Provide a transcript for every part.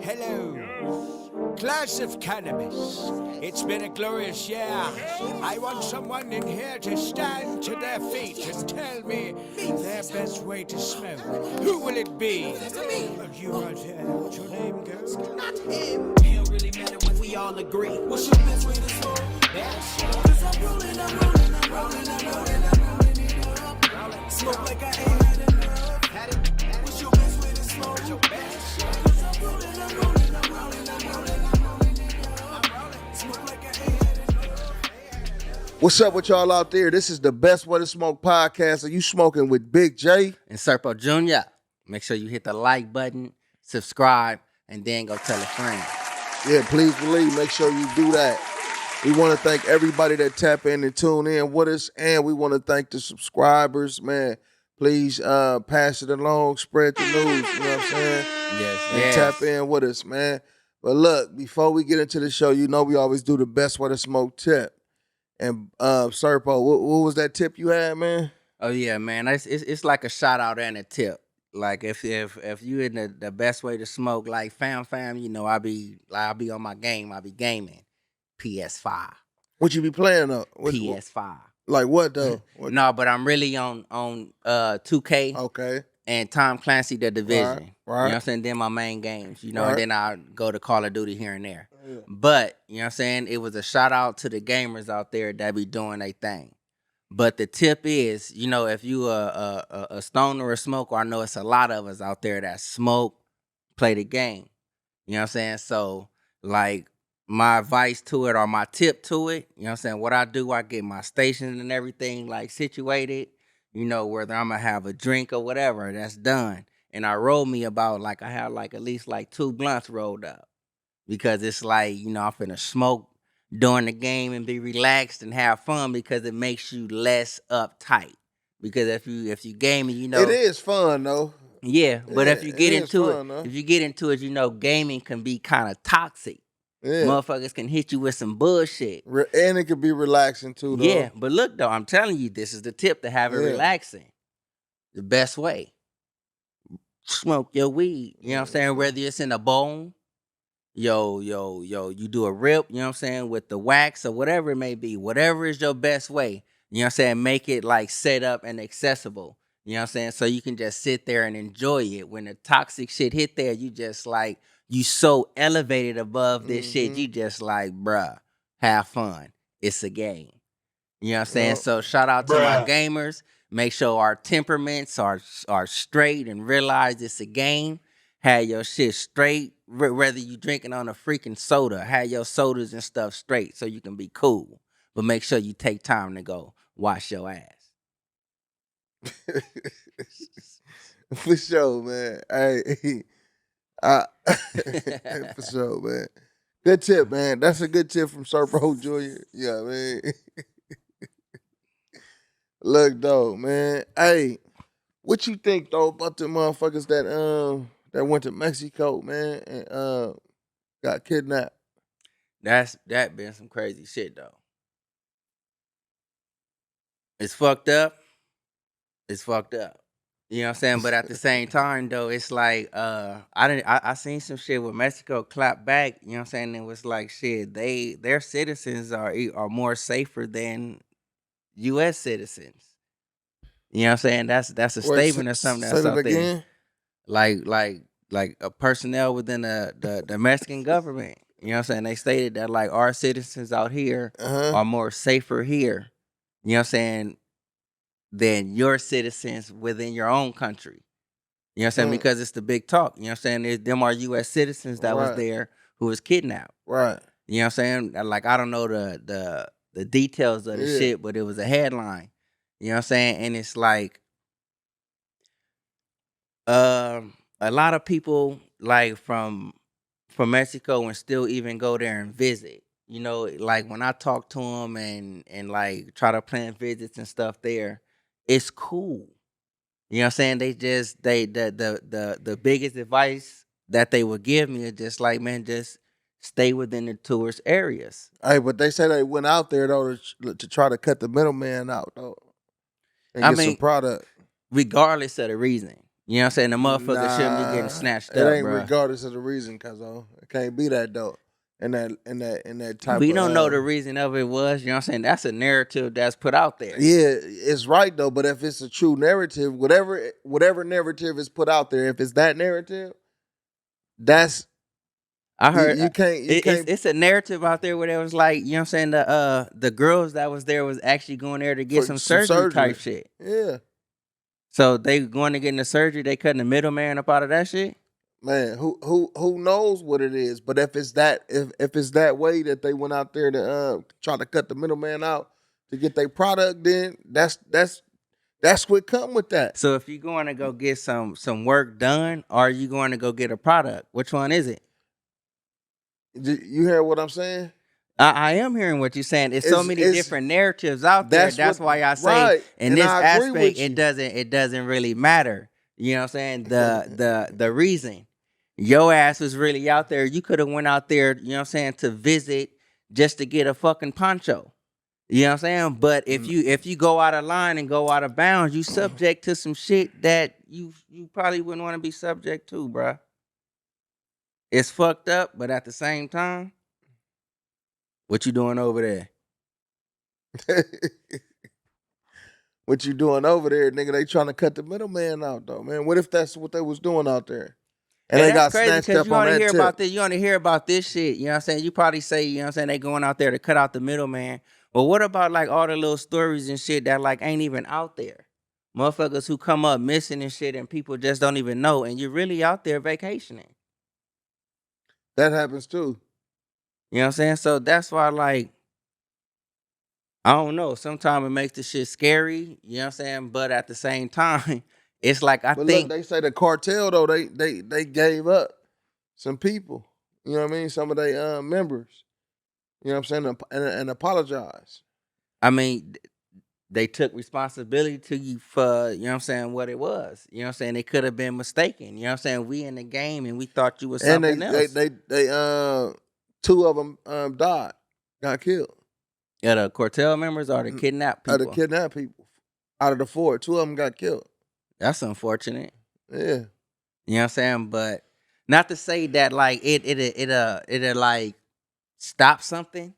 Hello. Glass of cannabis. It's been a glorious year. I want someone in here to stand to their feet and tell me their best way to smoke. Who will it be? You right here. What's your name, girl? Not him. It don't really matter when we all agree. What's your best way to smoke? Cause I'm rolling it up. Smoke like I ain't had enough. What's your best way to smoke? Cause I'm rolling it up. Smoke like I ain't had enough. What's up with y'all out there? This is the Best Way to Smoke podcast. Are you smoking with Big J? And Sirpo Jr., make sure you hit the like button, subscribe, and then go tell a friend. Yeah, please believe. Make sure you do that. We want to thank everybody that tap in and tune in with us, and we want to thank the subscribers, man. Please pass it along, spread the news, you know what I'm saying? And tap in with us, man. But look, before we get into the show, you know we always do the Best Way to Smoke tip. And Sirpo, what was that tip you had, man? Oh yeah, man. It's like a shout out and a tip. Like if you in the best way to smoke, like fam, you know, I be on my game. I be gaming. PS5. What you be playing up? PS5. Like what though? No, but I'm really on 2K. Okay. And Tom Clancy, The Division. Right. You know what I'm saying? Then my main games, you know, and then I go to Call of Duty here and there. Yeah. But, you know what I'm saying? It was a shout out to the gamers out there that be doing their thing. But the tip is, you know, if you a stoner or a smoker, I know it's a lot of us out there that smoke, play the game. You know what I'm saying? So, like, my advice to it or my tip to it, you know what I'm saying? What I do, I get my station and everything, like, situated. You know, whether I'm going to have a drink or whatever, that's done. And I roll me about, like, I have, like, at least, like, 2 blunts rolled up. Because it's like, you know, I'm finna smoke during the game and be relaxed and have fun because it makes you less uptight. Because if you gaming, you know. It is fun, though. Yeah, but if you get into fun, it, you know, gaming can be kind of toxic. Yeah. Motherfuckers can hit you with some bullshit. And it can be relaxing too, though. Yeah, but look, though, I'm telling you, this is the tip to have it relaxing. The best way. Smoke your weed. You know what I'm saying? Whether it's in a bowl, you do a rip, you know what I'm saying, with the wax or whatever it may be. Whatever is your best way. You know what I'm saying? Make it like set up and accessible. You know what I'm saying? So you can just sit there and enjoy it. When the toxic shit hit there, you just like, you so elevated above this shit, you just like, bruh, have fun. It's a game. You know what I'm saying? So shout out to my gamers. Make sure our temperaments are straight and realize it's a game. Have your shit straight, whether you drinking on a freaking soda. Have your sodas and stuff straight so you can be cool. But make sure you take time to go wash your ass. For sure, man. Hey, for sure, man. Good tip, man. That's a good tip from Sirpo Jr. Yeah, man. Look, though, man. Hey, what you think though about the motherfuckers that went to Mexico, man, and got kidnapped? That been some crazy shit though. It's fucked up. It's fucked up. You know what I'm saying? But at the same time, though, it's like I seen some shit with Mexico clap back. You know what I'm saying? It was like shit. Their citizens are more safer than U.S. citizens. You know what I'm saying? That's a statement or something that's out there. Like a personnel within the Mexican government. You know what I'm saying? They stated that like our citizens out here are more safer here. You know what I'm saying? Than your citizens within your own country. You know what I'm saying? Because it's the big talk. You know what I'm saying? Them are U.S. citizens that was there who was kidnapped. Right. You know what I'm saying? Like, I don't know the details of the shit, but it was a headline. You know what I'm saying? And it's like, a lot of people, like, from Mexico and still even go there and visit. You know, like, when I talk to them and like, try to plan visits and stuff there, it's cool. You know what I'm saying? The biggest advice that they would give me is just like, man, just stay within the tourist areas. Hey, but they say they went out there though to try to cut the middleman out though. And get some product. Regardless of the reason. You know what I'm saying? The motherfucker shouldn't be getting Nah, snatched it up, ain't bro. regardless of the reason, cuz it can't be that though. And that type We of don't know the reason of it was. You know what I'm saying? That's a narrative that's put out there. yeah, it's right though. But if it's a true narrative, whatever narrative is put out there, if it's that narrative, that's I heard you can't it's a narrative out there where there was like, you know what I'm saying, the girls that was there was actually going there to get for some some surgery type surgery. shit. Yeah, So they going to get into surgery, they cutting the middleman up out of that shit. man. Who knows what it is? But if it's that way that they went out there to try to cut the middleman out to get their product, then that's what come with that. So if you're going to go get some work done, or are you going to go get a product? Which one is it? You hear what I'm saying? I am hearing what you're saying. There's so many It's different narratives out there. That's why I say right, in and this I agree aspect with it you. doesn't really matter. You know what I'm saying? The reason your ass was really out there, you could have went out there, you know what I'm saying, to visit just to get a fucking poncho. You know what I'm saying? But if you go out of line and go out of bounds, you subject to some shit that you probably wouldn't want to be subject to, bruh. It's fucked up, but at the same time, what you doing over there? What you doing over there, nigga? They trying to cut the middleman out, though, man. What if that's what they was doing out there, and And they that's got crazy snatched because up on that tip? you only hear about this shit. You know what I'm saying? You probably say, you know what I'm saying, they going out there to cut out the middleman. But what about like all the little stories and shit that like ain't even out there? Motherfuckers who come up missing and shit and people just don't even know, and you're really out there vacationing. That happens too. You know what I'm saying? So that's why, like, I don't know. Sometimes it makes the shit scary, you know what I'm saying? But at the same time, it's like I But look, think, they say the cartel though they gave up some people. You know what I mean? Some of their members. You know what I'm saying? And apologize. I mean, they took responsibility to you for, you know what I'm saying, what it was. You know what I'm saying? They could have been mistaken. You know what I'm saying? We in the game and we thought you was And something else. they two of them died, got killed. Yeah, the cartel members or the kidnapped Out of people. kidnapped people. Out of the four, two of them got killed. That's unfortunate. Yeah. You know what I'm saying? But not to say that like it like stop something.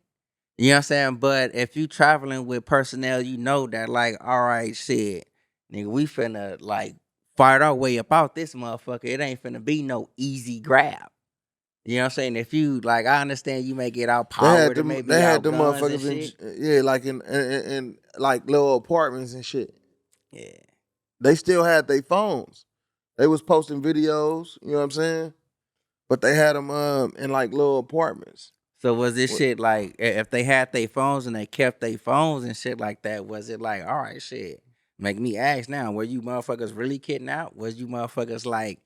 You know what I'm saying? But if you traveling with personnel, you know that like, all right, shit, nigga, we finna like fight our way up out this motherfucker. It ain't finna be no easy grab. You know what I'm saying? If you like, I understand you may get outpowered, it may They be had out them guns and motherfuckers shit. yeah, like in like little apartments and shit. Yeah. They still had their phones. They was posting videos, you know what I'm saying? But they had them in like little apartments. So was this What- shit like if they had their phones and they kept their phones and shit like that? Was it like, all right, shit? Make me ask now, were you motherfuckers really kidnapped? Was you motherfuckers like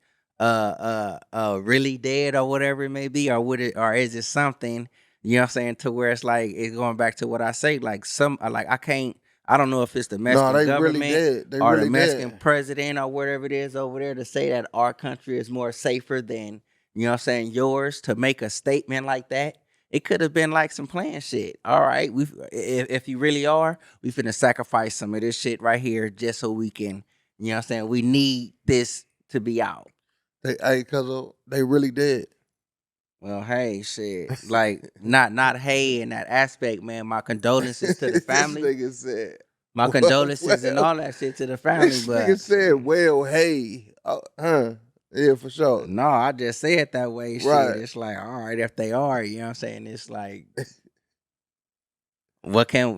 really dead or whatever it may be? Or would it or is it something, you know what I'm saying, to where it's like it's going back to what I say, like some like I don't know if it's the No, Mexican they really government dead. They or the really Mexican dead. president or whatever it is over there to say that our country is more safer than, you know what I'm saying, yours, to make a statement like that. It could have been like some playing shit. All right, if you really are, we finna sacrifice some of this shit right here just so we can, you know what I'm saying, we need this to be out. Cause they really dead. Well, hey, shit, like not hey in that aspect, man. My condolences to the This family. nigga said, My condolences and all that shit to the family, this nigga but said, well, hey, yeah, for sure, no, I just say it that way. Shit, right. it's like, all right, if they are, you know what I'm saying, it's like, what can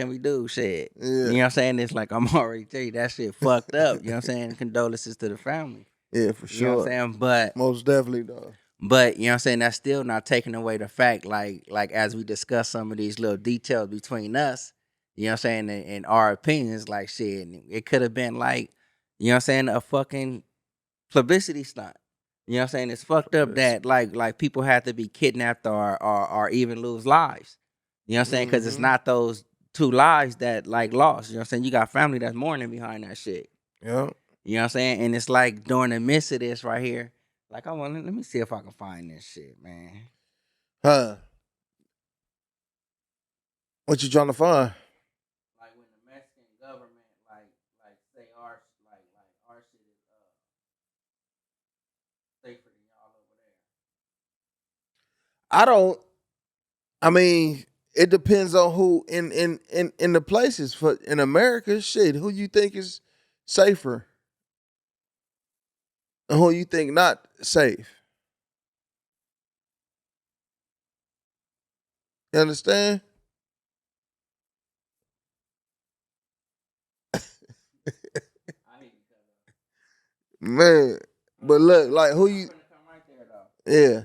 we do? Shit. Yeah, You know what I'm saying? It's like I'm already tell you that shit fucked up. You know what I'm saying? Condolences to the family. yeah, for You know what I'm sure, saying? But most definitely though. you know what I'm saying, that's still not taking away the fact, like as we discuss some of these little details between us, you know what I'm saying, and our opinions, like shit, it could have been like, you know what I'm saying, a fucking publicity stunt. You know what I'm saying? It's fucked up that like people have to be kidnapped or even lose lives. You know what I'm saying? Because it's Mm-hmm. not those two lives that like lost. You know what I'm saying? You got family that's mourning behind that shit. Yeah. You know what I'm saying? And it's like during the midst of this right here, like let me see if I can find this shit, man. Huh? What you trying to find? Like when the Mexican government like say our like our shit is I don't. I mean, it depends on who in the places. For in America, shit, who you think is safer and who you think not safe. You understand? Man, but look, like who you? Yeah,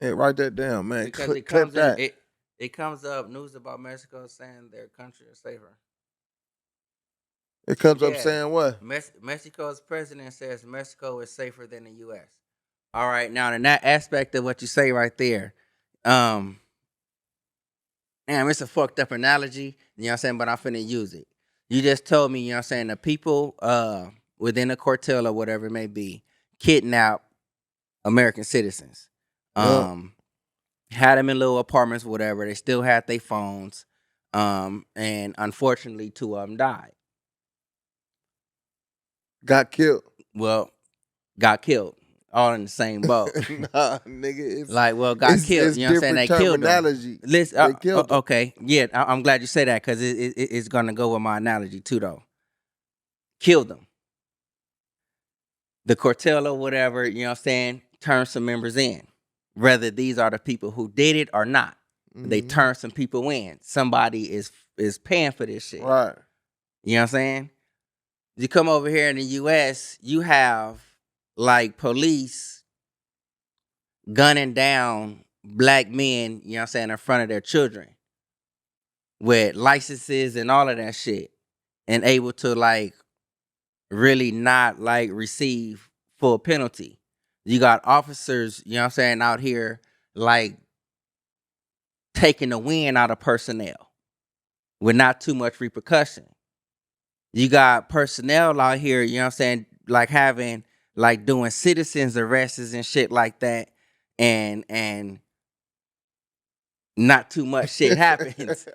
yeah. Write that down, man. Because Clip that. it comes up news about Mexico saying their country is safer. It comes up Yeah, saying what? Mexico's president says Mexico is safer than the U.S. All right, now in that aspect of what you say right there, damn, it's a fucked up analogy. You know what I'm saying? But I'm finna use it. You just told me, you know what I'm saying, the people within a cartel or whatever it may be kidnap American citizens. Yep. Had them in little apartments, whatever. They still had their phones. And unfortunately, 2 of them died. Got killed. Well, got killed. All in the same boat. Nah, nigga. Like, well, got killed. It's You know what I'm saying? They killed them. terminology. Listen, They killed them. okay. Yeah, I'm glad you say that because it's going to go with my analogy too, though. Killed them. The cartel or whatever, you know what I'm saying, turned some members in. Whether these are the people who did it or not. They turn some people in. Somebody is paying for this shit. Right. You know what I'm saying? You come over here in the U.S., you have like police gunning down black men, you know what I'm saying, in front of their children with licenses and all of that shit and able to like really not like receive full penalty. You got officers, you know what I'm saying, out here like taking the wind out of personnel with not too much repercussion. You got personnel out here, you know what I'm saying, like having, like doing citizens arrests and shit like that, and not too much shit happens.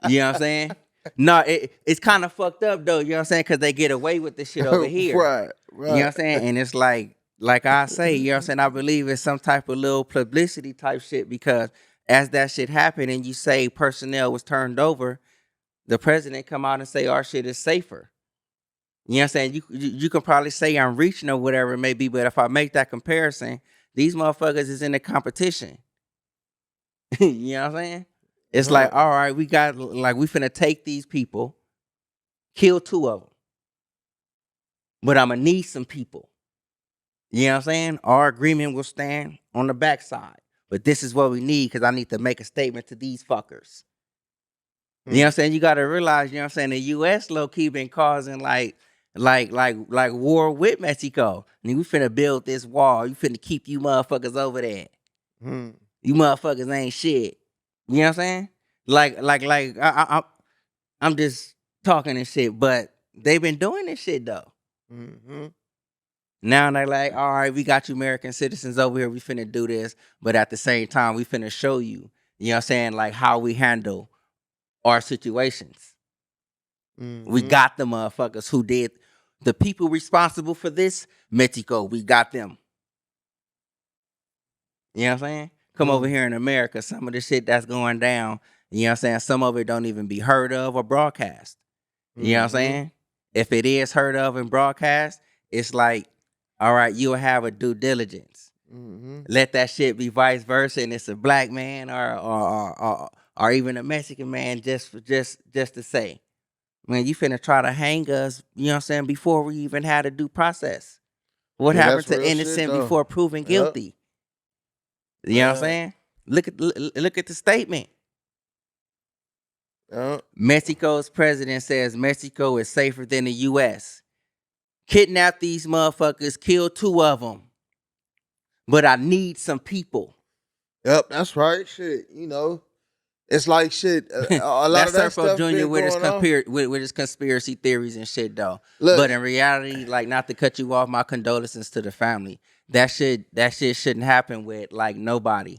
You know what I'm saying? No, it's kind of fucked up though, you know what I'm saying, because they get away with this shit over here. Right. You know what I'm saying? And it's like I say, you know what I'm saying, I believe it's some type of little publicity type shit because as that shit happened and you say personnel was turned over, the president come out and say our shit is safer. You know what I'm saying? You can probably say I'm reaching or whatever it may be, but if I make that comparison, these motherfuckers is in the competition. You know what I'm saying? It's like, all right, we finna take these people, kill 2 of them. But I'm gonna need some people. You know what I'm saying? Our agreement will stand on the backside. But this is what we need because I need to make a statement to these fuckers. You know what I'm saying? You gotta realize, you know what I'm saying, the US low-key been causing like war with Mexico. And we finna build this wall. You finna keep you motherfuckers over there. You motherfuckers ain't shit. You know what I'm saying? Like I'm just talking and shit, but they been doing this shit though. Now they're like, all right, we got you American citizens over here. We finna do this, but at the same time, we finna show you, you know what I'm saying, like how we handle our situations. We got the motherfuckers who did, the people responsible for this, Mexico, we got them. You know what I'm saying? Come over here in America, some of the shit that's going down, you know what I'm saying, some of it don't even be heard of or broadcast. You know what I'm saying? If it is heard of and broadcast, it's like, all right, you'll have a due diligence. Let that shit be vice versa, and it's a black man or even a Mexican man just to say, man, you finna try to hang us, you know what I'm saying, before we even had a due process. What happened to innocent before proven guilty? You know what I'm saying? Look at the statement. Mexico's president says Mexico is safer than the U.S. Kidnap these motherfuckers, kill 2 of them. But I need some people. Yep, that's right. Shit, you know, it's like shit. A lot of that Sirpo stuff Jr. been with his going on. with his conspiracy theories and shit though. Look. But in reality, like, not to cut you off, my condolences to the family. That shit shouldn't happen with like nobody.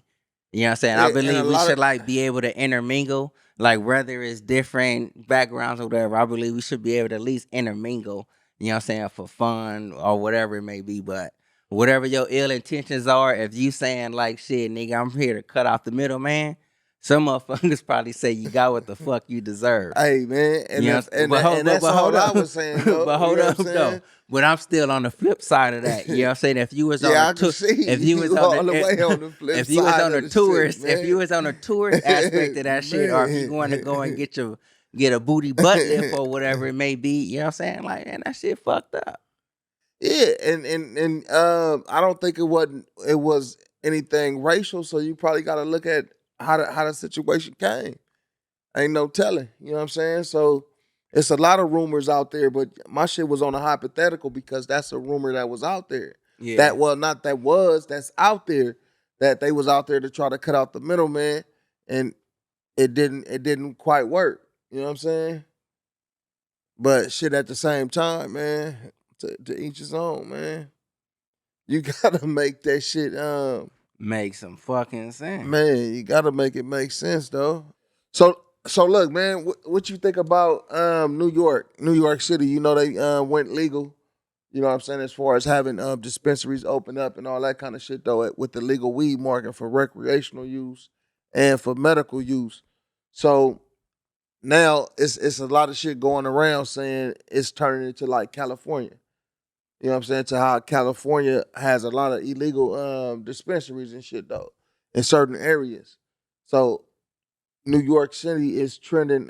You know what I'm saying? I believe we should like be able to intermingle, like whether it's different backgrounds or whatever. I believe we should be able to at least intermingle, you know what I'm saying, for fun or whatever it may be. But whatever your ill intentions are, if you saying like shit, nigga, I'm here to cut off the middleman, some motherfuckers probably say you got what the fuck you deserve. Hey man, and You know, that's and that's all I was saying though. but hold you know up what I'm though. saying? But I'm still on the flip side of that. You know what I'm saying? If you was on Yeah, a I can see if you was you on all the way on the flip if you was side on of a the tourist, shit, if you man. was on a tourist aspect of that shit, or if you want to go and get a booty butt lift or whatever it may be, you know what I'm saying? Like, man, that shit fucked up. Yeah, and I don't think it was anything racial. So you probably got to look at how the situation came. Ain't no telling. You know what I'm saying? So it's a lot of rumors out there, but my shit was on a hypothetical because that's a rumor that was out there. Yeah. That's out there that they was out there to try to cut out the middleman, and it didn't quite work. You know what I'm saying? But shit, at the same time, man, to each his own, man. You gotta make that shit, Make some fucking sense. man. You gotta make it make sense, though. So look, man. What you think about New York City? You know they went legal. You know what I'm saying, as far as having dispensaries open up and all that kind of shit, though, with the legal weed market for recreational use and for medical use. So now it's a lot of shit going around saying it's turning into like California. You know what I'm saying? To how California has a lot of illegal dispensaries and shit though in certain areas. So New York City is trending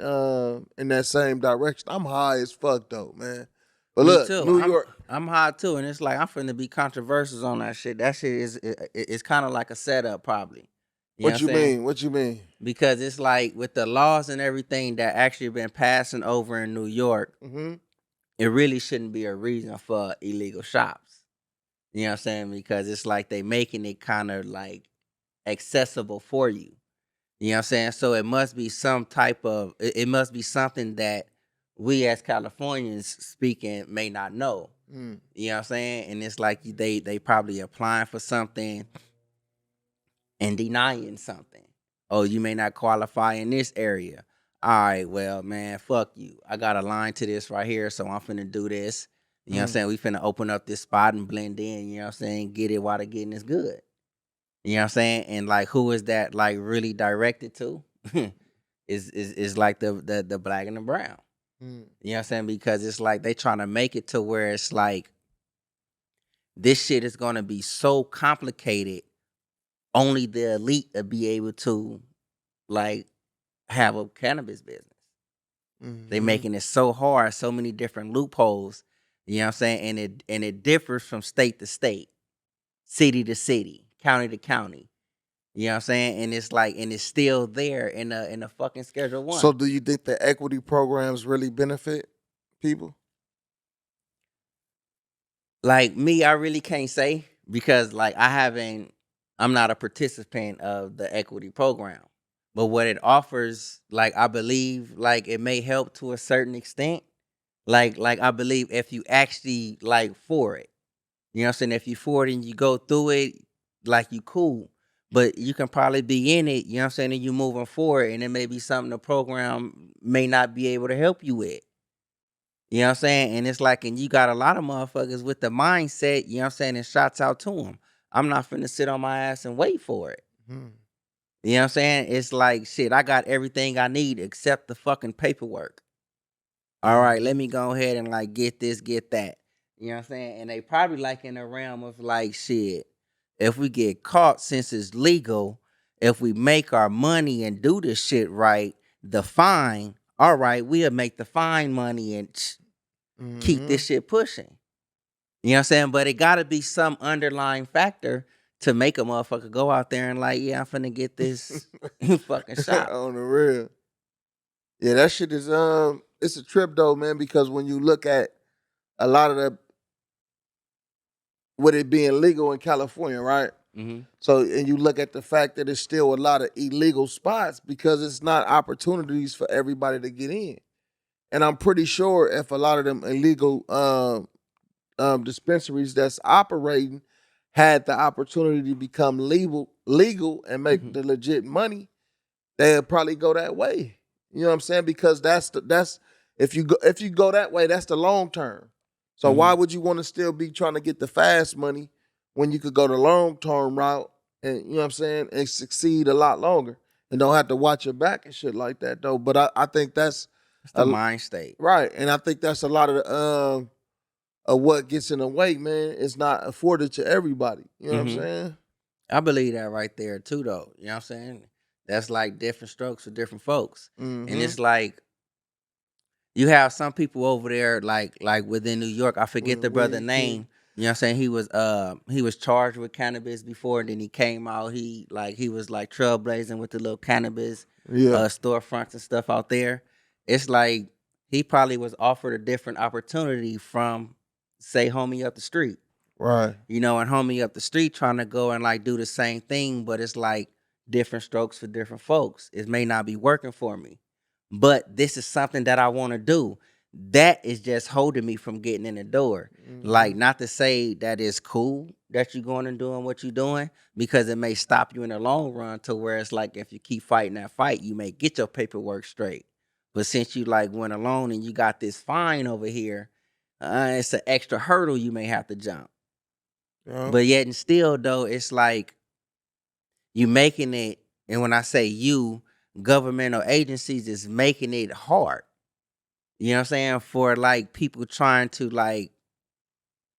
in that same direction. I'm high as fuck though, man. But Me look, too. New York. I'm hot too, and it's like I'm finna be controversial on that shit. That shit is it's kind of like a setup, probably. You know what What I'm you saying? mean? What you mean? Because it's like with the laws and everything that actually been passing over in New York, Mm-hmm. it really shouldn't be a reason for illegal shops. You know what I'm saying? Because it's like they making it kind of like accessible for you. You know what I'm saying? So it must be some type of it must be something that we as Californians speaking may not know. Mm. You know what I'm saying? And it's like they probably applying for something and denying something. Oh, you may not qualify in this area. All right, well, man, fuck you. I got a line to this right here, so I'm finna do this. You know what I'm saying? We finna open up this spot and blend in, you know what I'm saying? Get it while the getting is good. You know what I'm saying? And like who is that like really directed to? is like the black and the brown. Mm. You know what I'm saying? Because it's like they trying to make it to where it's like this shit is gonna be so complicated, only the elite will be able to like have a cannabis business. They Mm-hmm. making it so hard, so many different loopholes. You know what I'm saying? And it differs from state to state, city to city, county to county. You know what I'm saying? And it's like, and it's still there in a fucking Schedule 1. So do you think the equity programs really benefit people? Like me, I really can't say because like I'm not a participant of the equity program. But what it offers, like I believe, like it may help to a certain extent. Like I believe if you actually like for it. You know what I'm saying? If you for it and you go through it, like you cool. But you can probably be in it, you know what I'm saying, and you moving forward, and it may be something the program may not be able to help you with. You know what I'm saying? And it's like, and you got a lot of motherfuckers with the mindset, you know what I'm saying, and shots out to them. I'm not finna sit on my ass and wait for it. Mm. You know what I'm saying? It's like, shit, I got everything I need except the fucking paperwork. All right, let me go ahead and like get this, get that. You know what I'm saying? And they probably like in the realm of like, shit, if we get caught since it's legal, if we make our money and do this shit right, the fine, all right, we'll make the fine money and keep Mm-hmm. this shit pushing. You know what I'm saying? But it gotta be some underlying factor to make a motherfucker go out there and like, yeah, I'm finna get this fucking shot. On the real. Yeah, that shit is it's a trip though, man, because when you look at a lot of the with it being legal in California, right? Mm-hmm. So and you look at the fact that there's still a lot of illegal spots because it's not opportunities for everybody to get in. And I'm pretty sure if a lot of them illegal dispensaries that's operating had the opportunity to become legal and make the legit money, they'll probably go that way. You know what I'm saying? Because that's if you go that way, that's the long term. So why would you want to still be trying to get the fast money when you could go the long-term route and, you know what I'm saying, and succeed a lot longer and don't have to watch your back and shit like that, though. But I think that's It's the mind state. right. And I think that's a lot of what gets in the way, man. It's not afforded to everybody. You know what I'm saying? I believe that right there too, though. You know what I'm saying? That's like different strokes for different folks. And it's like you have some people over there like within New York. I forget the brother name. You know what I'm saying? He was charged with cannabis before, and then he came out. He was like trailblazing with the little cannabis storefronts and stuff out there. It's like he probably was offered a different opportunity from, say, homie up the street. Right. You know, and homie up the street trying to go and like do the same thing, but it's like different strokes for different folks. It may not be working for me, but this is something that I want to do. That is just holding me from getting in the door. Like, not to say that it's cool that you're going and doing what you're doing, because it may stop you in the long run to where it's like if you keep fighting that fight, you may get your paperwork straight. But since you like went alone and you got this fine over here, it's an extra hurdle you may have to jump. Yeah. But yet and still, though, it's like you making it, and when I say you, governmental agencies is making it hard. You know what I'm saying? For like people trying to like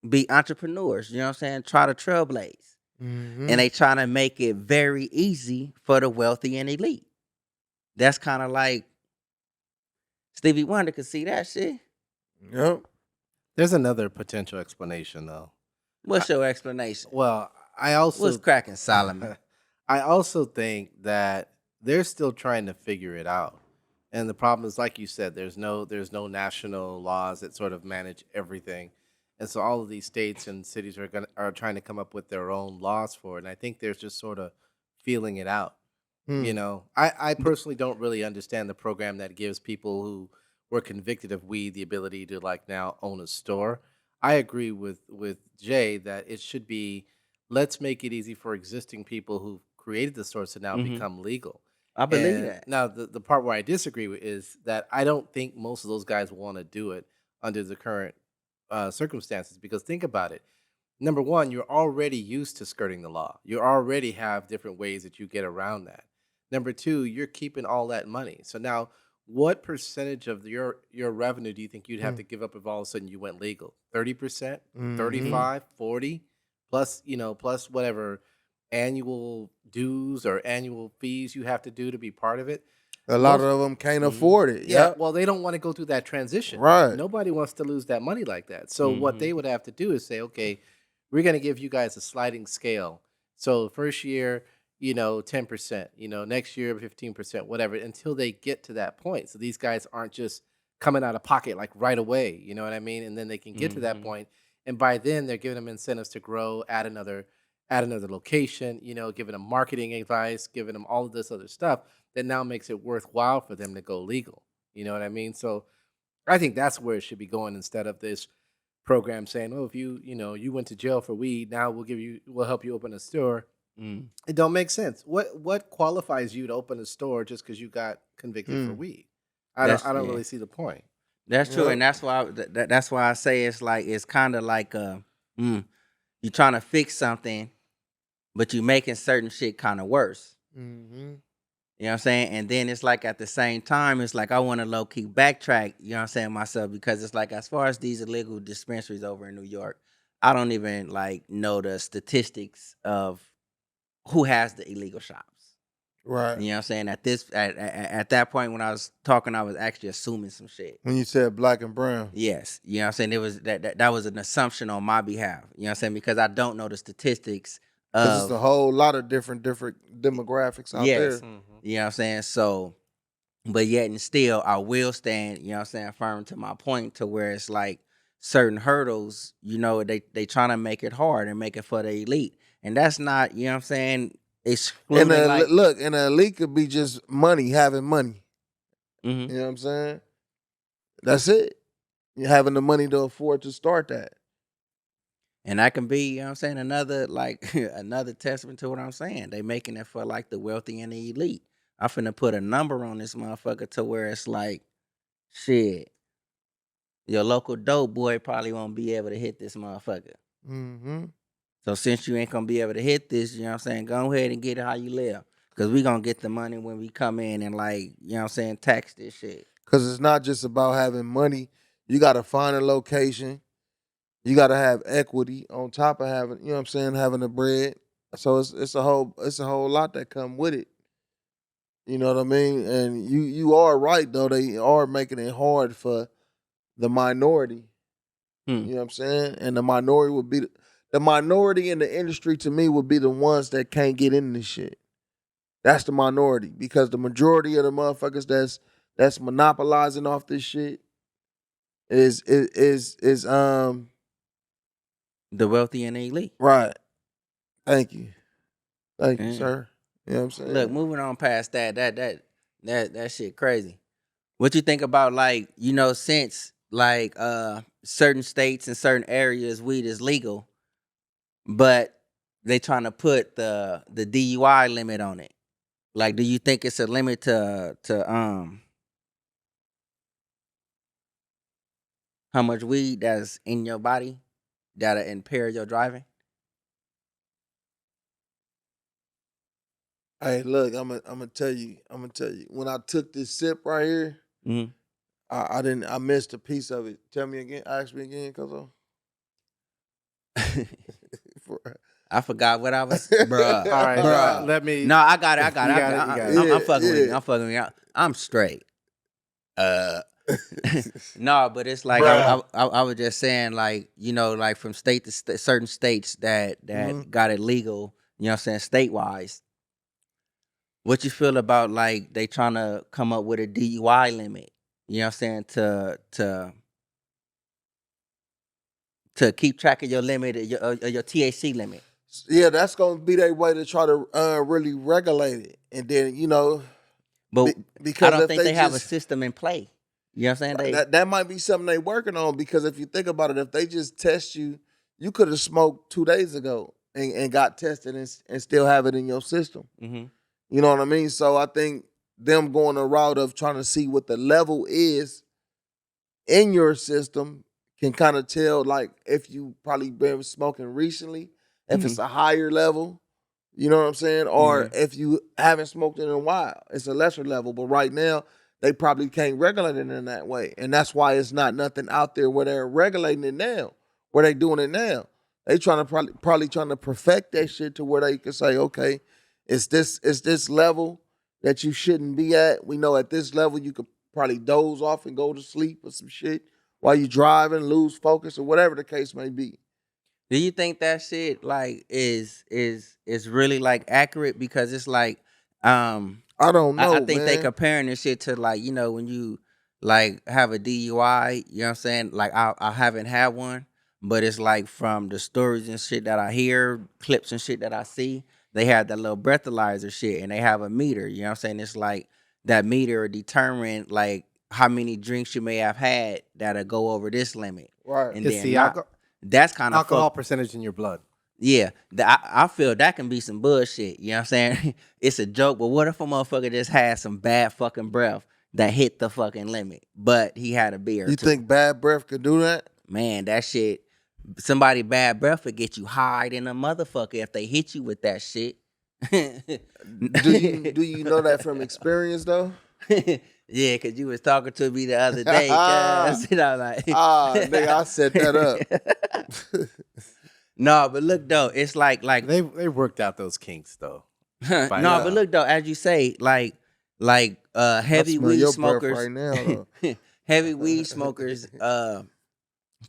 be entrepreneurs, you know what I'm saying? Try to trailblaze. And they trying to make it very easy for the wealthy and elite. That's kind of like Stevie Wonder could see that shit. Yep. There's another potential explanation, though. What's your explanation? Well, I also What's cracking, Solomon? I also think that they're still trying to figure it out. And the problem is, like you said, there's no national laws that sort of manage everything. And so all of these states and cities are trying to come up with their own laws for it. And I think they're just sort of feeling it out. You know, I personally don't really understand the program that gives people who were convicted of weed the ability to like now own a store. I agree with Jay that it should be, let's make it easy for existing people who created the stores to now become legal. I believe And that. now the part where I disagree with is that I don't think most of those guys want to do it under the current circumstances, because think about it. Number one, you're already used to skirting the law. You already have different ways that you get around that. Number two, you're keeping all that money. So now, what percentage of your revenue do you think you'd have to give up if all of a sudden you went legal? 30%, 35, 40, plus, plus whatever annual dues or annual fees you have to do to be part of it. A lot of them can't afford it. Yeah, well, they don't want to go through that transition. Right. Nobody wants to lose that money like that. So what they would have to do is say, okay, we're going to give you guys a sliding scale. So first year, 10%, next year, 15%, whatever, until they get to that point. So these guys aren't just coming out of pocket like right away, you know what I mean? And then they can get to that point. And by then they're giving them incentives to grow, add another location, giving them marketing advice, giving them all of this other stuff that now makes it worthwhile for them to go legal. You know what I mean? So I think that's where it should be going, instead of this program saying, oh, if you went to jail for weed, now we'll help you open a store. It don't make sense. What qualifies you to open a store just because you got convicted for weed? I don't really see the point. That's true, and that's why I say it's kind of like you're trying to fix something, but you're making certain shit kind of worse. You know what I'm saying? And then it's like at the same time, it's like I want to low key backtrack. You know what I'm saying, myself, because it's like as far as these illegal dispensaries over in New York, I don't even like know the statistics of who has the illegal shops. Right. You know what I'm saying? At that point when I was talking, I was actually assuming some shit. When you said black and brown. Yes. You know what I'm saying? It was that was an assumption on my behalf. You know what I'm saying? Because I don't know the statistics of, Because it's a whole lot of different demographics out there. You know what I'm saying? So, but yet and still, I will stand, you know what I'm saying, firm to my point, to where it's like certain hurdles, they trying to make it hard and make it for the elite. And that's not, you know what I'm saying, excluding Look, and the elite could be just money, having money. Mm-hmm. You know what I'm saying? That's it. You're having the money to afford to start that. And that can be, you know what I'm saying, another another testament to what I'm saying. They making it for like the wealthy and the elite. I'm finna put a number on this motherfucker to where it's like, shit, your local dope boy probably won't be able to hit this motherfucker. Mm-hmm. So since you ain't gonna be able to hit this, you know what I'm saying, go ahead and get it how you live. Cause we gonna get the money when we come in and like, you know what I'm saying, tax this shit. Because it's not just about having money. You got to find a location. You got to have equity on top of having, you know what I'm saying, having the bread. So it's a whole lot that come with it. You know what I mean? And you are right though. They are making it hard for the minority. You know what I'm saying? And the minority would be the minority in the industry to me would be the ones that can't get in this shit. That's the minority because the majority of the motherfuckers that's monopolizing off this shit is The wealthy and the elite. right. Thank you, Yeah. sir. You know what I'm saying? Look, moving on past that shit crazy. What you think about like, you know, since like certain states and certain areas weed is legal, but they trying to put the DUI limit on it. Like, do you think it's a limit to how much weed that's in your body that'll impair your driving? Hey, look, I'm gonna tell you. When I took this sip right here, Mm-hmm. I missed a piece of it. Tell me again. Ask me again, cuz. I forgot what I was, bruh. All right, bruh. let me. No, I got it. I got You it. got it, you got it. I'm fucking with you. Yeah. I'm fucking with you. I'm straight. No, but it's like Bruh. I was just saying, like, you know, like from state to certain states that got it legal. You know what I'm saying, state wise. What you feel about like they trying to come up with a DUI limit? You know what I'm saying, to keep track of your limit, your THC limit. Yeah, that's gonna be their way to try to really regulate it, and then But because I don't if think they have a just system in play. You know what I'm saying? that might be something they working on. Because if you think about it, if they just test you, you could have smoked 2 days ago and got tested and still have it in your system. Mm-hmm. You know what I mean? So I think them going a route of trying to see what the level is in your system can kind of tell, like, if you probably been smoking recently, if it's a higher level, you know what I'm saying? Or if you haven't smoked in a while, it's a lesser level. But right now, they probably can't regulate it in that way. And that's why it's not nothing out there where they're regulating it now, where they doing it now. They trying to probably trying to perfect that shit to where they can say, okay, it's this level that you shouldn't be at. We know at this level you could probably doze off and go to sleep or some shit while you driving, lose focus or whatever the case may be. Do you think that shit like is really like accurate? Because it's like I don't know, I think they man. comparing this shit to like, you know, when you like have a DUI, you know what I'm saying? Like I haven't had one, but it's like from the stories and shit that I hear, clips and shit that I see, they have that little breathalyzer shit and they have a meter, you know what I'm saying? It's like that meter determine like how many drinks you may have had that'll go over this limit. Right. And It's then the that's kind of alcohol percentage in your blood. yeah, I feel that can be some bullshit. You know what I'm saying? It's a joke, but what if a motherfucker just had some bad fucking breath that hit the fucking limit, but he had a beer? You think bad breath could do that? Man, that shit, somebody bad breath would get you high than a motherfucker if they hit you with that shit. Do you know that from experience though? Yeah, because you was talking to me the other day. Cause, you know, like, nigga, I set that up. no, but look though, it's like They worked out those kinks though. no, but look though, as you say, like heavy smell weed your breath smokers, right now, though. heavy weed smokers.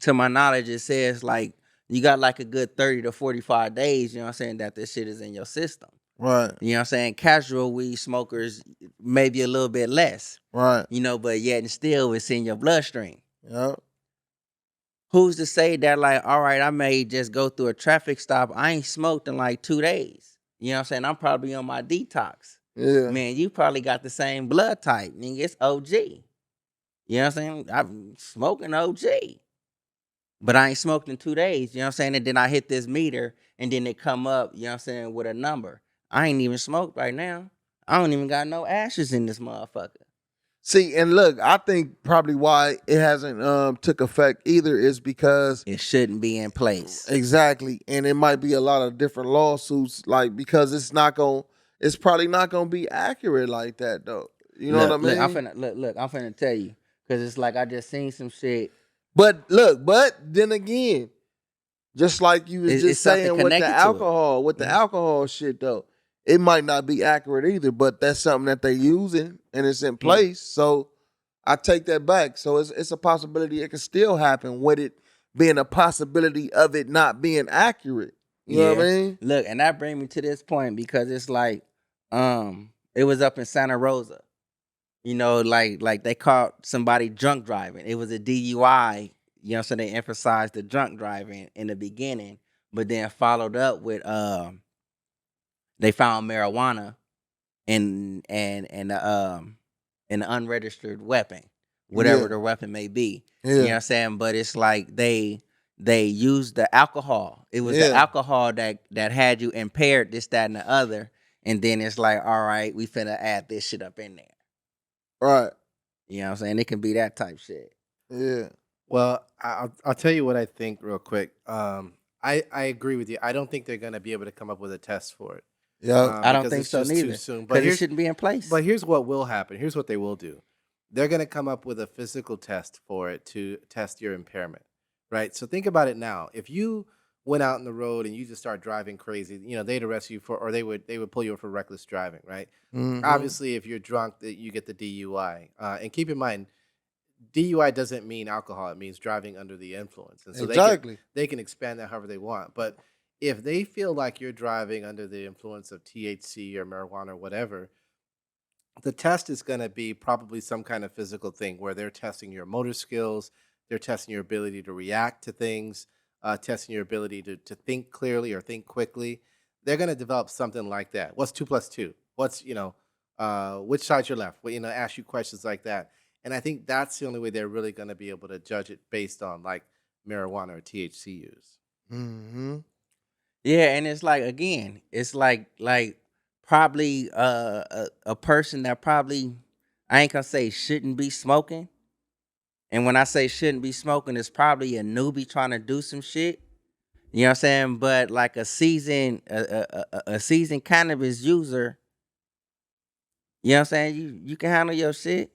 To my knowledge, it says like you got like a good 30 to 45 days. You know what I'm saying, that this shit is in your system. Right. You know what I'm saying? Casual weed smokers, maybe a little bit less. Right. You know, but yet and still it's in your bloodstream. Yep. Who's to say that like, all right, I may just go through a traffic stop. I ain't smoked in like 2 days. You know what I'm saying? I'm probably on my detox. Yeah. Man, you probably got the same blood type. Nigga, it's OG. You know what I'm saying? I'm smoking OG. But I ain't smoked in 2 days. You know what I'm saying? And then I hit this meter and then it come up, you know what I'm saying, with a number. I ain't even smoked right now. I don't even got no ashes in this motherfucker. See, and look, I think probably why it hasn't took effect either is because It shouldn't be in place. exactly, and it might be a lot of different lawsuits, like because it's probably not gonna be accurate like that though. You know what I mean? I'm finna tell you. Cause it's like I just seen some shit. But look, but then again, just like you was It's just something saying with the connected to it. alcohol, shit though, it might not be accurate either, but that's something that they using and it's in place. So I take that back. So it's a possibility it could still happen with it being a possibility of it not being accurate. You know what I mean? Look, and that brings me to this point because it's like, it was up in Santa Rosa. You know, like they caught somebody drunk driving. It was a DUI. You know what I'm saying? They emphasized the drunk driving in the beginning, but then followed up with they found marijuana and an unregistered weapon, whatever the weapon may be. Yeah. You know what I'm saying? But it's like they used the alcohol. It was the alcohol that had you impaired, this, that, and the other. And then it's like, all right, we finna add this shit up in there. Right. You know what I'm saying? It can be that type shit. Yeah. Well, I'll tell you what I think real quick. I agree with you. I don't think they're going to be able to come up with a test for it. Yeah. I don't because think it's so just neither. Too soon. Because it shouldn't be in place. But here's what will happen. Here's what they will do. They're going to come up with a physical test for it to test your impairment, right? So think about it now. If you went out on the road and you just start driving crazy, they'd arrest you or they would pull you over for reckless driving, right? Mhm. Obviously, if you're drunk, you get the DUI. And keep in mind, DUI doesn't mean alcohol; it means driving under the influence. And so Exactly. they can expand that however they want. But if they feel like you're driving under the influence of THC or marijuana or whatever, the test is going to be probably some kind of physical thing where they're testing your motor skills, they're testing your ability to react to things, testing your ability to think clearly or think quickly. They're going to develop something like that. What's 2 + 2? What's which side's your left? Well, ask you questions like that. And I think that's the only way they're really going to be able to judge it based on like marijuana or THC use. Mm-hmm. Yeah, and it's like, again, it's like probably a person that probably, I ain't gonna say shouldn't be smoking. And when I say shouldn't be smoking, it's probably a newbie trying to do some shit. You know what I'm saying? But like a seasoned cannabis user, you know what I'm saying? You can handle your shit.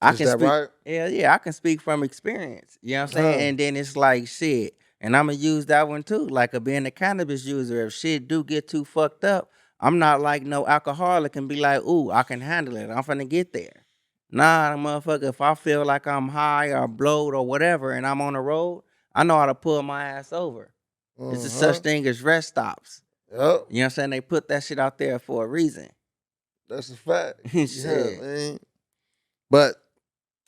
Is that speak, right? Yeah, I can speak from experience. You know what I'm saying? Huh. And then it's like shit. And I'm gonna use that one too. Like being a cannabis user, if shit do get too fucked up, I'm not like no alcoholic and be like, ooh, I can handle it. I'm finna get there. Nah, motherfucker, if I feel like I'm high or blowed or whatever and I'm on the road, I know how to pull my ass over. It's a such thing as rest stops. Yep. You know what I'm saying? They put that shit out there for a reason. That's a fact. Shit. Yeah, man. But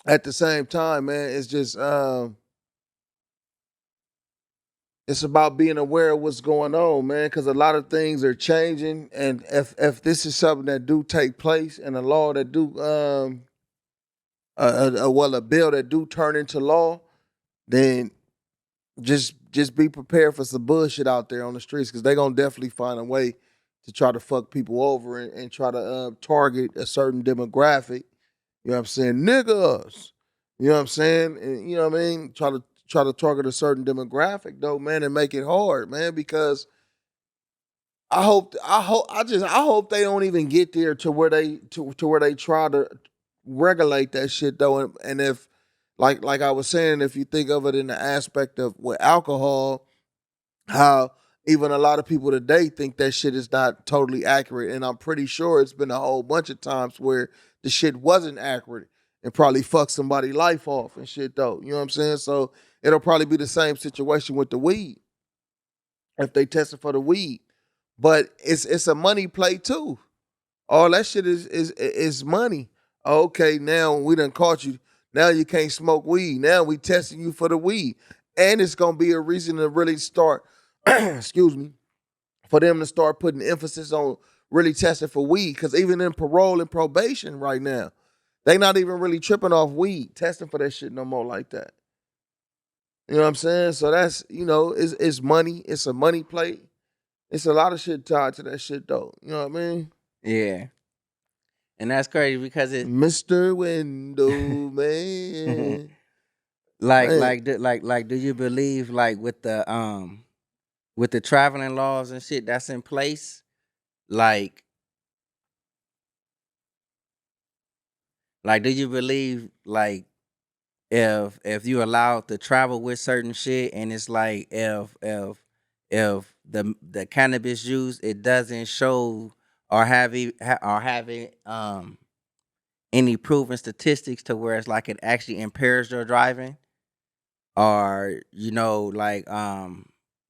at the same time, man, it's just it's about being aware of what's going on, man, because a lot of things are changing. And if this is something that do take place and a law that do a bill that do turn into law, then just be prepared for some bullshit out there on the streets, because they're gonna definitely find a way to try to fuck people over and try to target a certain demographic. You know what I'm saying? Niggas. You know what I'm saying? And you know what I mean? Try to target a certain demographic though, man, and make it hard, man, because I hope they don't even get there to where they try to regulate that shit though. And if like I was saying, if you think of it in the aspect of with alcohol, how even a lot of people today think that shit is not totally accurate. And I'm pretty sure it's been a whole bunch of times where the shit wasn't accurate and probably fucked somebody's life off and shit though. You know what I'm saying? So it'll probably be the same situation with the weed if they tested for the weed. But it's a money play too. All that shit is money. Okay, now we done caught you. Now you can't smoke weed. Now we testing you for the weed. And it's gonna be a reason to really start, excuse me, for them to start putting emphasis on really testing for weed. Because even in parole and probation right now, they not even really tripping off weed, testing for that shit no more like that. You know what I'm saying? So that's, it's money. It's a money play. It's a lot of shit tied to that shit though. You know what I mean? Yeah. And that's crazy because it Mr. Window Man. like Man. do you believe like with the traveling laws and shit that's in place, like do you believe like if you allowed to travel with certain shit and it's like if the cannabis use it doesn't show or have it any proven statistics to where it's like it actually impairs your driving or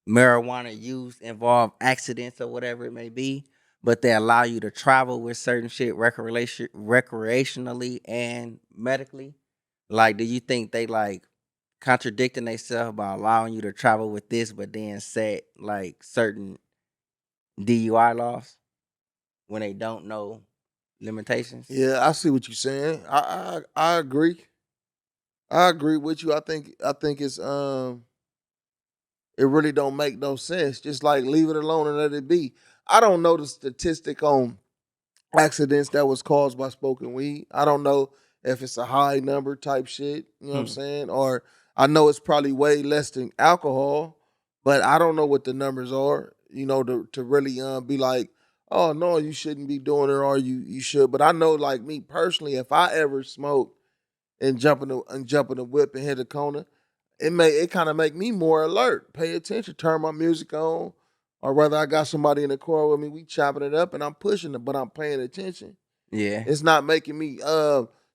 marijuana use involve accidents or whatever it may be, but they allow you to travel with certain shit recreationally and medically. Like, do you think they like contradicting themselves by allowing you to travel with this, but then set like certain DUI laws when they don't know limitations? Yeah, I see what you're saying. I agree. I agree with you. I think it really don't make no sense. Just like leave it alone and let it be. I don't know the statistic on accidents that was caused by smoking weed. I don't know if it's a high number type shit, you know what I'm Hmm. saying? Or I know it's probably way less than alcohol, but I don't know what the numbers are, to really be like, oh no, you shouldn't be doing it or you should. But I know like me personally, if I ever smoke and jump in the whip and hit a corner, it kind of make me more alert, pay attention, turn my music on, or whether I got somebody in the car with me, we chopping it up and I'm pushing it, but I'm paying attention. Yeah. It's not making me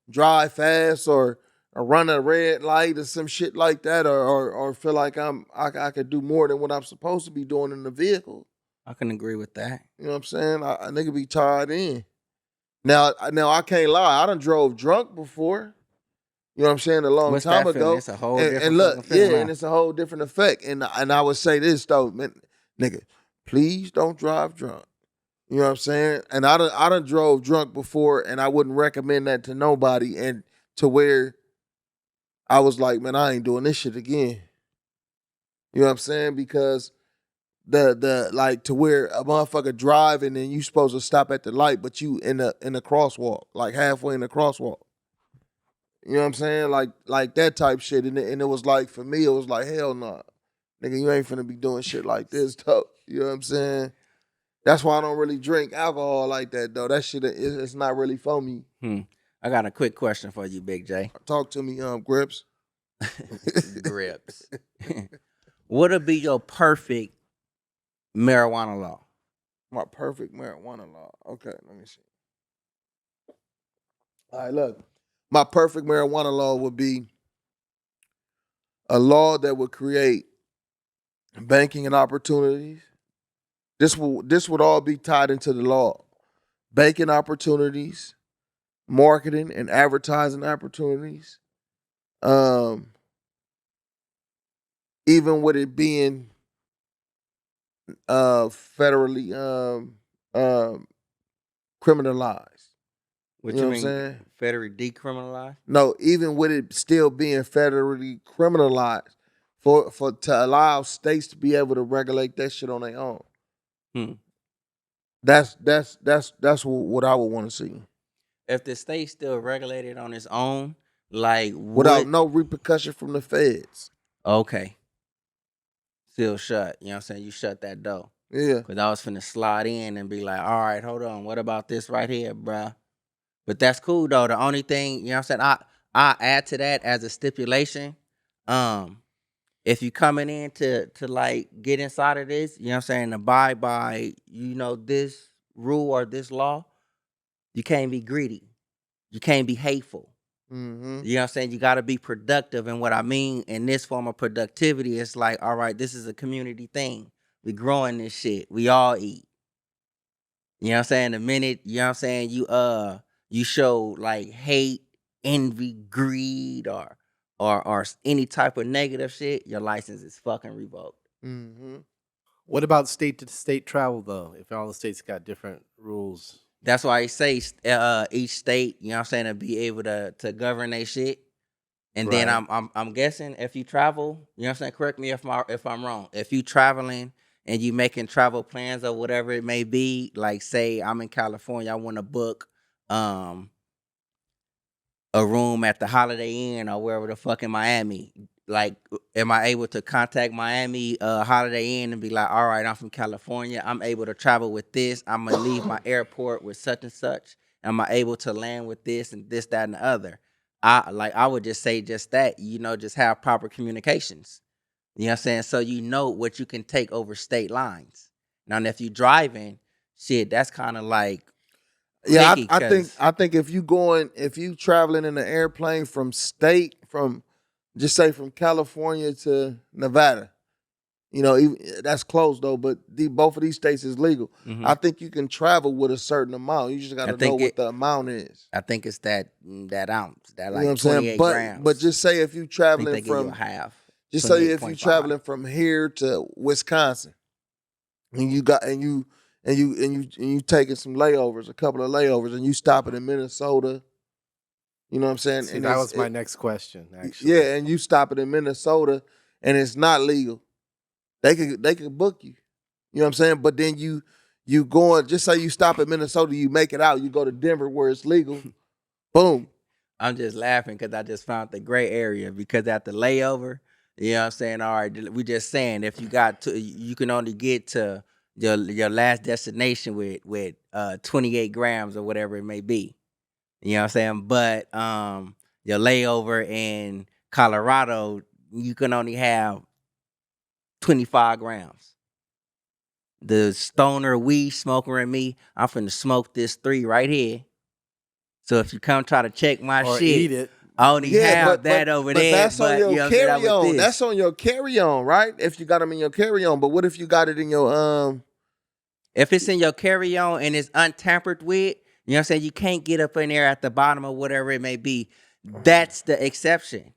drive fast or run a red light or some shit like that, or feel like I could do more than what I'm supposed to be doing in the vehicle. I can agree with that. You know what I'm saying? A nigga be tied in. Now I can't lie. I done drove drunk before. You know what I'm saying? A long What's time that feeling? ago. It's a whole And different look, fucking yeah, feeling, huh? and it's a whole different effect. And I would say this though, man, nigga, please don't drive drunk. You know what I'm saying? And I done drove drunk before, and I wouldn't recommend that to nobody. And to where I was like, man, I ain't doing this shit again. You know what I'm saying? Because the like to where a motherfucker driving and you supposed to stop at the light, but you in the crosswalk, like halfway in the crosswalk. You know what I'm saying? Like that type shit. And it was like for me, it was like, hell no. Nah. Nigga, you ain't finna be doing shit like this, though. You know what I'm saying? That's why I don't really drink alcohol like that, though. That shit, it's not really for me. I got a quick question for you, Big J. Talk to me, Grips. Grips. What'll be your perfect marijuana law? My perfect marijuana law. Okay, let me see. All right, look. My perfect marijuana law would be a law that would create banking and opportunities. This would all be tied into the law. Banking opportunities, marketing and advertising opportunities. Um, even with it being federally um criminalized. What You know you what I'm mean saying? federally decriminalized? No, even with it still being federally criminalized, for to allow states to be able to regulate that shit on their own. Hmm. That's what I would want to see. If the state still regulated on its own, like Without what? no repercussion from the feds. Okay, still shut. You know what I'm saying? You shut that door. Yeah. Cause I was finna slide in and be like, all right, hold on, what about this right here, bruh? But that's cool though. The only thing, you know what I'm saying, I add to that as a stipulation. Um, if you coming in to like get inside of this, you know what I'm saying, abide by, this rule or this law, you can't be greedy. You can't be hateful. Mm-hmm. You know what I'm saying? You gotta be productive. And what I mean in this form of productivity, it's like, all right, this is a community thing. We growing this shit. We all eat. You know what I'm saying? The minute, you know what I'm saying, you show like hate, envy, greed, or any type of negative shit, your license is fucking revoked. Mm-hmm. What about state to state travel though? If all the states got different rules. That's why I say each state, you know what I'm saying, to be able to govern their shit. And then Right. I'm guessing if you travel, you know what I'm saying, correct me if I'm wrong. If you traveling and you making travel plans or whatever it may be, like say I'm in California, I want to book um a room at the Holiday Inn or wherever the fuck in Miami. Like, am I able to contact Miami Holiday Inn and be like, all right, I'm from California. I'm able to travel with this. I'm gonna leave my airport with such and such. Am I able to land with this and this, that, and the other? I would just say just that, just have proper communications. You know what I'm saying? So you know what you can take over state lines. Now, if you driving, shit, that's kind of like Yeah, tricky, I think if you traveling in an airplane from just say from California to Nevada, that's close though. But both of these states is legal. Mhm. I think you can travel with a certain amount. You just got to know what the amount is. I think it's that ounce, that You know what I'm like saying? 28 grams. But just say if you I think traveling they give you a from half. just say if you 28.5. traveling from here to Wisconsin, and you taking some layovers, a couple of layovers, and you stopping in Minnesota. You know what I'm saying? See, And that was my next question, actually. yeah, and you stopping in Minnesota, and it's not legal. They could book you. You know what I'm saying? But then you going, just say you stop at Minnesota, you make it out, you go to Denver where it's legal. Boom. I'm just laughing because I just found the gray area because at the layover, you know what I'm saying? All right, we just saying if you got to, you can only get to your last destination with 28 grams or whatever it may be. You know what I'm saying? But your layover in Colorado, you can only have 25 grams. The stoner weed smoker in me, I'm finna smoke this 3 right here. So if you come try to check my Or shit, eat it. I only have that over there. That's on your you know what I'm saying, carry with on. this. That's on your carry on, right? If you got them in your carry on. But what if you got it in your If it's in your carry on and it's untampered with, you know what I'm saying, you can't get up in there at the bottom or whatever it may be. That's the exception.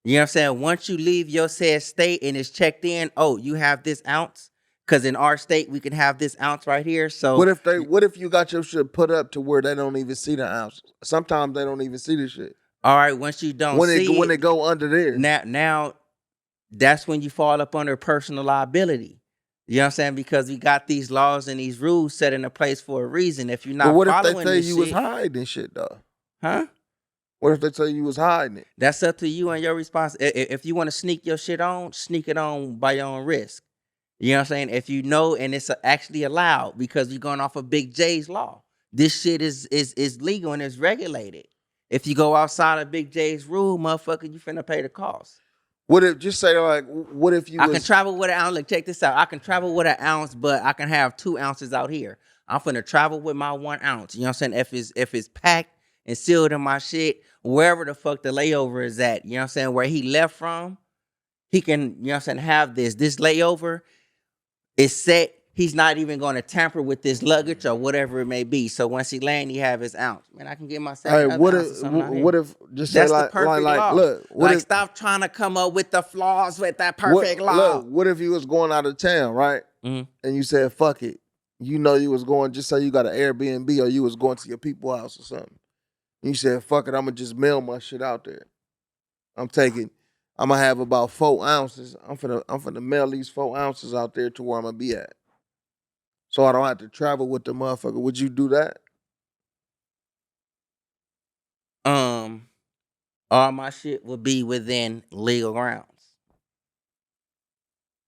You know what I'm saying? Once you leave your said state and it's checked in, oh, you have this ounce. Because in our state, we can have this ounce right here. So what if you got your shit put up to where they don't even see the ounce? Sometimes they don't even see the shit. all right, once you don't When see they go under there. now that's when you fall up under personal liability. You know what I'm saying? Because we got these laws and these rules set into place for a reason. If you're not But what if they following tell this you was shit, hiding shit though? huh? What if they tell you was hiding it? That's up to you and your response. If you want to sneak your shit on, sneak it on by your own risk. You know what I'm saying? If you know and it's actually allowed because you're going off of Big J's law. This shit is legal and it's regulated. If you go outside of Big J's rule, motherfucker, you finna pay the cost. What if just say like what if you I can travel with an ounce. Look, check this out. I can travel with an ounce, but I can have 2 ounces out here. I'm finna travel with my 1 ounce. You know what I'm saying? If it's packed and sealed in my shit, wherever the fuck the layover is at, you know what I'm saying? Where he left from, he can, you know what I'm saying, have this. This layover is set. He's not even going to tamper with this luggage or whatever it may be. So once he land, he have his ounce. Man, I can get my second Hey, other ounce or something out here. what if just say That's like the perfect law. look, what like, if stop trying to come up with the flaws with that perfect law. what if you was going out of town, right? Mhm. And you said fuck it. You know you was going, just say you got an Airbnb or you was going to your people's house or something. You said fuck it, I'm gonna just mail my shit out there. I'm gonna have about 4 ounces. I'm finna mail these 4 ounces out there to where I'm gonna be at. So I don't have to travel with the motherfucker. Would you do that? All my shit will be within legal grounds.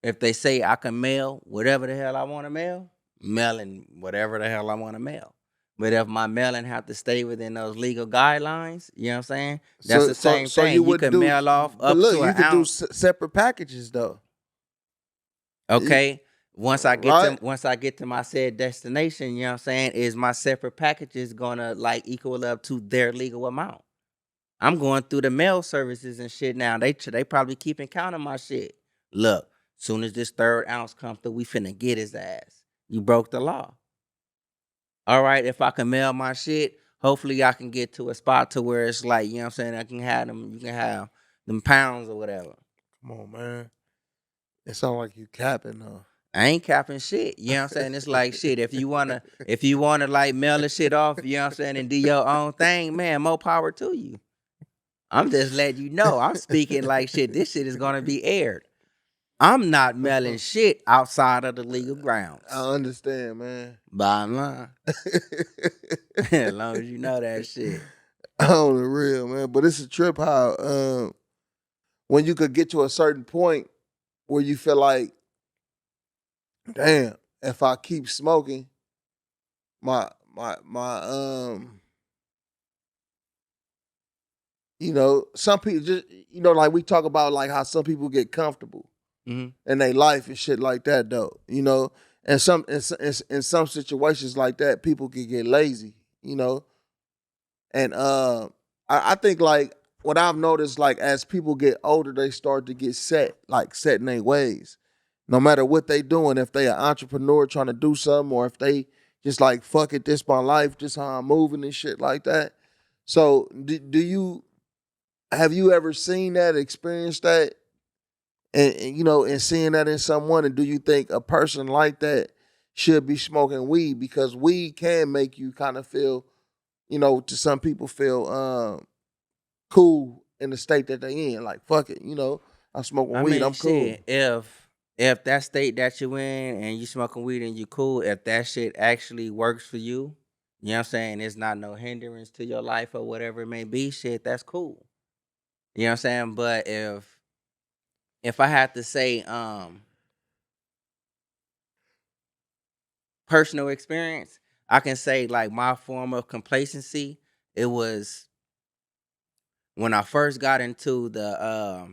If they say I can mail whatever the hell I want to mail, mailing whatever the hell I want to mail. But if my mailing have to stay within those legal guidelines, you know what I'm saying? That's the same thing. You would can mail off but up look, to you an could do ounce. separate packages though. Okay. Once I Right. get to my said destination, you know what I'm saying, is my separate packages gonna like equal up to their legal amount. I'm going through the mail services and shit now. They probably keeping count of my shit. Look, soon as this 3rd ounce comes through, we finna get his ass. You broke the law. All right, if I can mail my shit, hopefully I can get to a spot to where it's like, you know what I'm saying, I can have them, you can have them pounds or whatever. Come on, man. It sounds like you capping though. I ain't capping shit. You know what I'm saying? It's like shit. If you wanna like mail the shit off, you know what I'm saying, and do your own thing, man, more power to you. I'm just letting you know. I'm speaking like shit. This shit is gonna be aired. I'm not mailing shit outside of the legal grounds. I understand, man. Bottom line. As long as you know that shit. On the real, man. But it's a trip how when you could get to a certain point where you feel like, damn, if I keep smoking, my some people just like we talk about like how some people get comfortable Mhm. in their life and shit like that though. And in some situations like that, people can get lazy, And I think like what I've noticed, like as people get older, they start to get set in their ways. No matter what they doing, if they an entrepreneur trying to do something, or if they just like fuck it, this my life, just how I'm moving and shit like that. So have you ever seen that, experienced that, and seeing that in someone? And do you think a person like that should be smoking weed? Because weed can make you kind of feel, to some people feel cool in the state that they in. Like fuck it, I'm smoking I weed, mean, I'm cool. shit. If that state that you in and you smoking weed and you cool, if that shit actually works for you, you know what I'm saying? It's not no hindrance to your life or whatever it may be. Shit, that's cool. You know what I'm saying? But if I had to say personal experience, I can say like my form of complacency. It was when I first got into the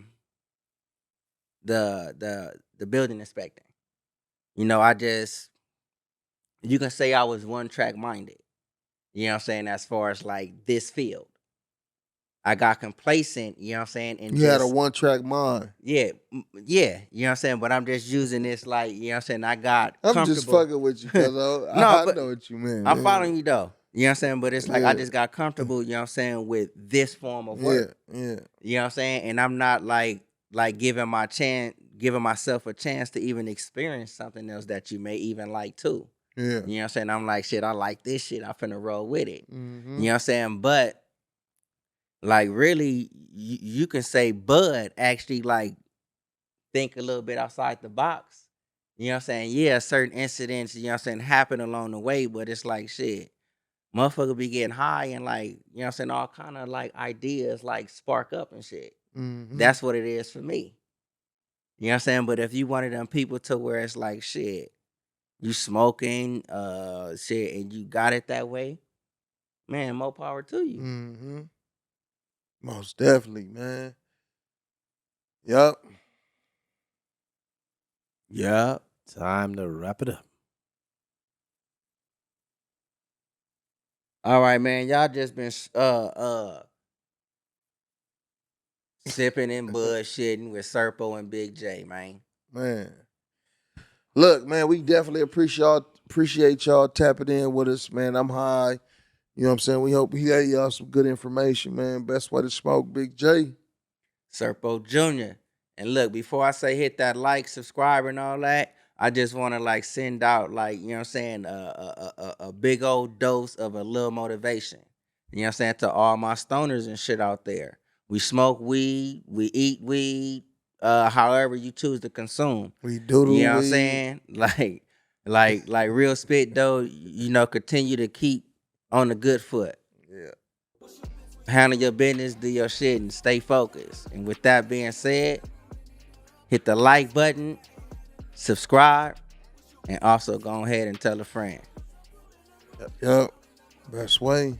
building inspecting. I just you can say I was one track minded. You know what I'm saying? As far as like this field, I got complacent. You know what I'm saying? And You had a just 1-track mind. yeah, yeah. You know what I'm saying? But I'm just using this like you know what I'm saying. I got I'm just comfortable. fucking with you, cuz No, I but know what you mean, I'm man. following you though. You know what I'm saying? But it's like I Yeah, just got comfortable, you know what I'm saying, with this form of yeah, work. yeah. You know what I'm saying? And I'm not like giving myself a chance to even experience something else that you may even like too. Yeah. You know what I'm saying? I'm like, shit, I like this shit. I'm finna roll with it. Mm-hmm. You know what I'm saying? But like really, you can say Bud actually like think a little bit outside the box. You know what I'm saying? Yeah, certain incidents, you know what I'm saying, happen along the way, but it's like shit. Motherfucker be getting high and like, you know what I'm saying, all kind of like ideas like spark up and shit. Mm-hmm. That's what it is for me. You know what I'm saying? But if you one of them people to where it's like shit, you smoking, shit, and you got it that way, man, more power to you. Mm-hmm. Most definitely, man. Yup. Yeah. Time to wrap it up. All right, man. Y'all just been sipping and bullshitting with Sirpo and Big J, man. Man. Look, man, we definitely appreciate y'all tapping in with us, man. I'm high. You know what I'm saying? We hope we gave y'all some good information, man. Best way to smoke, Big J. Sirpo Jr. And look, before I say hit that like, subscribe, and all that, I just want to like send out like, you know what I'm saying, a big old dose of a little motivation. You know what I'm saying, to all my stoners and shit out there. We smoke weed, we eat weed, however you choose to consume. We doodle You know what I'm weed. saying? Like real spit though, continue to keep on the good foot. Yeah. Handle your business, do your shit, and stay focused. And with that being said, hit the like button, subscribe, and also go ahead and tell a friend. Yup. Best way.